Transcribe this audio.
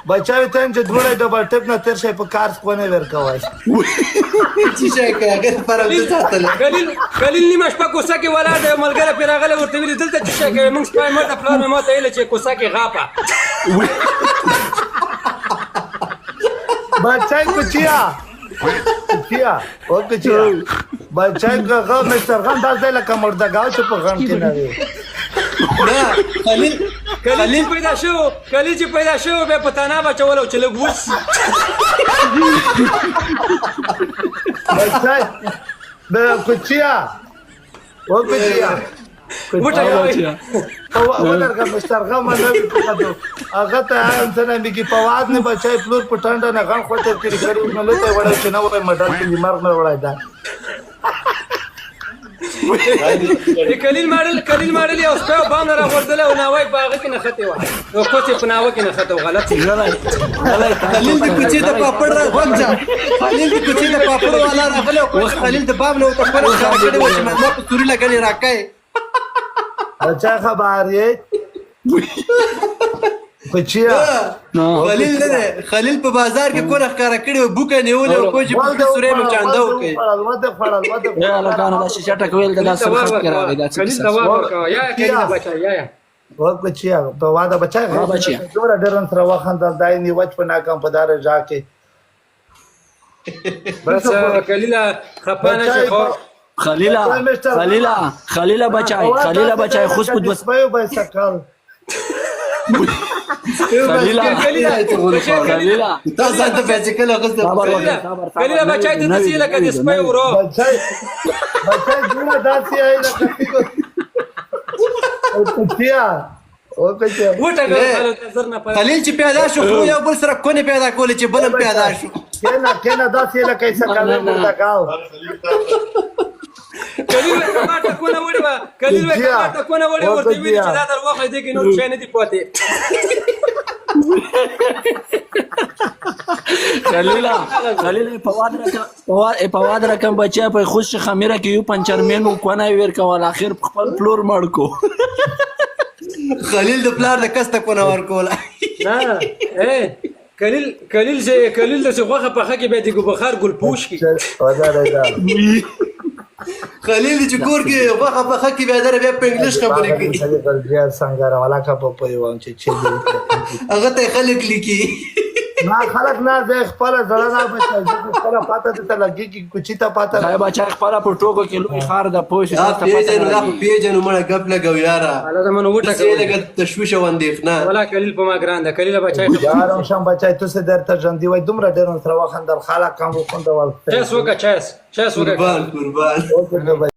بچای ته چې دوړې ډبل ټپ نه تر شي په کار څونه ورکوي چې شي کوي هغه پر ته ساتل خلیل نیمه شپه کوڅه کې ولاړ دی ملګری پرې راغلی ورته ویلي دلته چې شی کوي موږ سپی ماته پلار مې ماته ویله چې کوڅه کې غاپه بچای کوچیا کوچیا بچای هغه مستر خان داسې لکه مردګاو چې په غم کې نه وي نه خلیل پیدا شو خلیل چې پیدا شو بیا په تانا بچولو چې لږ وس بچای د کوچیا وټه ودرګه مستر خان باندې پکاتو هغه ته انسان میږي په واز نه بچای پلور پټانډه نه غن خوته کړی کړی نو ته وړل چې نو په مډال کې مرګ نه وړای دا کلیل ماډل یو سپیو باندې راغورځل او ناوای باغ کې نه خته و او کوڅه په ناوای کې نه خته غلط خلیل د کوچې د پاپړ راغونځه خلیل د کوچې د پاپړ والا راغله او خلیل د باب نو په خبره کړي و چې ما په توري لګنی راکای بچا خبر یې کوچیا خلیل نه خلیل په بازار کې کوله ښکارا کړي و بوکه نیول او کوجی په سورې مې چاندو کوي یا لکانو دا شیشه ټکویل د لاس سره خط راغی دا څه خلیل ثواب ورکوه یا کلیل بچا یا کوچیا په واده بچا دوره ډرن سره وخندل دای نیوچ په ناکام په دار ځکه بس کلیل خپانه شي خو خلیلا بچای خوش بود بس سپیو به سکل خلیلا تاسو ته به چې کله غوښته کلیل بچای ته دسی لکه د سپی ورو بچای جوړه داسي آی لکه کوچیا وټه نظر نه پاره خلیل چې پیدا شو خو یو بل سره کونه پیدا کولې چې بلم پیدا شو کینا داسي لکه سکل ورته کاو کلیل کماټه کونه وړي ورته ویل چې دا در واخې دی کې نو شي نه دی پاتې خلیل په واد رقم بچا په خوش خمیره کې یو پنچرمن کونه ور کول اخر خپل فلور مړکو خلیل د پلار د کسته کونه ور کول نه کلیل د غوخه په خکه به د بخار ګل پوش کی خلیل چې کور کې غوخه په خکه به در بیا په انګلیش خبرې کوي بیا څنګه راواله کا په وان چې هغه ته خلک لیکي ما خلک نه زه خپل زړه نه بچای خپل پاته ته لګي کی کوچی ته پاته دا بچا خپل په ټوکو کې لوی خار د پوش دا پیجن مړه غپ لګو یاره الله زمونږ وټه څه لګ تشویش وندېخنه ولا کلیل په ما ګران ده کلیل بچای یارم شم بچای تو سه درته جندي وای دومره ډېر سره وخندل خلک کم وخندول چاس وکا قربان